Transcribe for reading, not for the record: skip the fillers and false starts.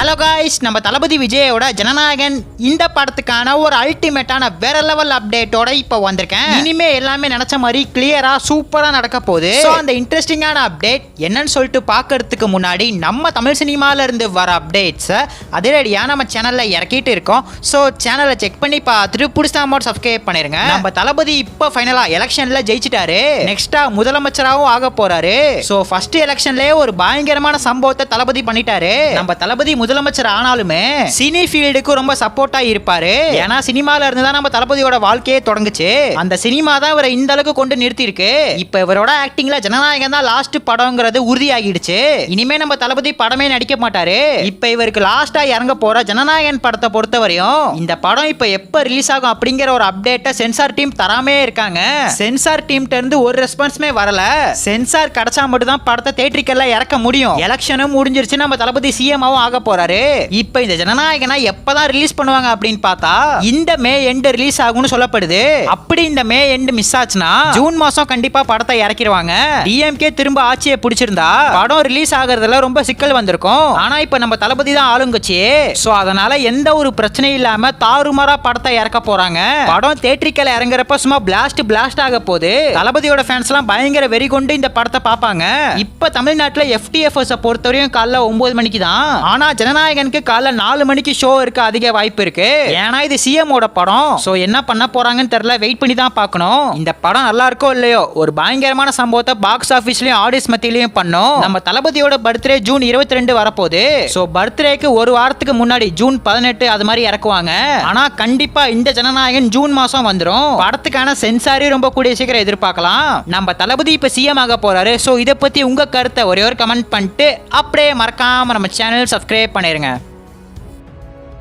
Hello guys, நம்ம தளபதி விஜயோட ஜனநாயகன் இந்த படத்துக்கான ஒரு அல்டிமேட்டான வேற லெவல் அப்டேட்டோட இப்போ வந்திருக்கேன். இனிமே எல்லாமே நினைச்ச மாதிரி கிளியரா சூப்பரா நடக்க போகுது. அந்த இன்ட்ரெஸ்டிங்கான அப்டேட் என்னன்னு சொல்லிட்டு பார்க்கறதுக்கு முன்னாடி நம்ம தமிழ் சினிமால இருந்து வர அப்டேட்ஸை அதிரடியா நம்ம சேனல்ல இறக்கிட்டு இருக்கோம். ஸோ சேனலை செக் பண்ணி பார்த்துட்டு பிடிச்சா மட்டும் சப்ஸ்கிரைப் பண்ணிருங்க. நம்ம தளபதி இப்போ ஃபைனலா எலெக்ஷன்ல ஜெயிச்சிட்டாரு. நெக்ஸ்டா முதலமைச்சராகவும் ஆக போறாரு. ஸோ ஃபர்ஸ்ட் எலெக்ஷன்லயே ஒரு பயங்கரமான சம்பவத்தை தளபதி பண்ணிட்டாரு. நம்ம தளபதி முதலமைச்சர் ஆனாலுமே சினி ஃபீல்டுக்கு ரொம்ப சப்போர்ட்டா இருப்பாரு. ஏன்னா சினிமால இருந்து தான் நம்ம தளபதியோட வாழ்க்கையே தொடங்குச்சு. அந்த சினிமா தான் இவரை இந்த அளவுக்கு கொண்டு நிறுத்தி இருக்கு. இப்ப இவரோட ஆக்டிங்ல ஜனநாயகன் தான் லாஸ்ட் படம்ங்கிறது உறுதியாகிடுச்சு. இனிமே நம்ம தளபதி படமே நடிக்க மாட்டாரு. இப்ப இவருக்கு லாஸ்டா இறங்க போற ஜனநாயகன் படத்தை பொறுத்தவரையும் இந்த படம் இப்ப எப்ப ரிலீஸ் ஆகும் அப்படிங்கிற ஒரு அப்டேட்டை சென்சார் டீம் தராமே இருக்காங்க. சென்சார் டீம்ல இருந்து ஒரு ரெஸ்பான்ஸ்மே வரல. சென்சார் கிடைச்சா மட்டும் தான் படத்தை தியேட்டருக்குள்ள இறக்க முடியும். எலெக்ஷனும் முடிஞ்சிருச்சு. நம்ம தளபதி சிஎம்ஆவும் ஆக போறாரு. இப்ப இந்த ஜனநாயகனா எப்பதான் ரிலீஸ் பண்ணுவாங்க அப்படின்னு பார்த்தா இந்த மே எண்ட் ரிலீஸ் ஆகும்னு சொல்லப்படுது. அப்படி இந்த மே எண்ட் மிஸ் ஆச்சுன்னா ஜூன் மாசம் கண்டிப்பா படத்தை இறக்கிடுவாங்க. டிஎம்கே திரும்ப ஆட்சியை பிடிச்சிருந்தா படம் ரிலீஸ் ஆகுறதுல ரொம்ப சிக்கல் வந்திருக்கும். ஆனா இப்ப நம்ம தளபதி தான் ஆளுங்கட்சி. சோ அதனால எந்த ஒரு பிரச்சனையும் இல்லாம தாறுமாறா படத்தை இறக்க போறாங்க. படம் தியேட்டருக்குள்ள இறங்குறப்ப சும்மா பிளாஸ்ட் ஆக போகுது. தளபதியோட ஃபேன்ஸ் எல்லாம் பயங்கர வெறி கொண்டு இந்த படத்தை பார்ப்பாங்க. இப்ப தமிழ்நாட்டுல FTFS பொறுத்தவரையும் காலைல 9 மணிக்கு தான். ஆனா ஜனநாயகனுக்கு காலைல 4 மணிக்கு ஷோ இருக்க அதிக வாய்ப்பு இருக்கு. ஏன்னா இது சிஎமோட படம். சோ என்ன பண்ண போறாங்கன்னு தெரியல. வெயிட் பண்ணி தான் பார்க்கணும். இந்த படம் நல்லா இருக்கோ இல்லையோ ஒரு பயங்கரமான சம்பவத்தை பாக்ஸ் ஆபீஸ்லயும் ஆடியன்ஸ் மத்தியிலயும் பண்ணோம். நம்ம தளபதியோட பர்த்டே ஜூன் 22 வரப்போகுது. சோ பர்த்டேக்கு ஒரு வாரத்துக்கு முன்னாடி ஜூன் 18 அது மாதிரி இறக்குவாங்க. ஆனா கண்டிப்பா இந்த ஜனநாயகன் ஜூன் மாசம் வந்துரும். படத்துக்கான சென்சாரி ரொம்ப கூடிய சீக்கிரம் எதிர்பார்க்கலாம். நம்ம தளபதி இப்ப சிஎம் ஆக போறாரு. சோ இதை பத்தி உங்க கருத்தை ஒரே ஒரு கமெண்ட் பண்ணிட்டு அப்படியே மறக்காம நம்ம சேனல் சப்ஸ்கிரைப் பண்ணிருங்க.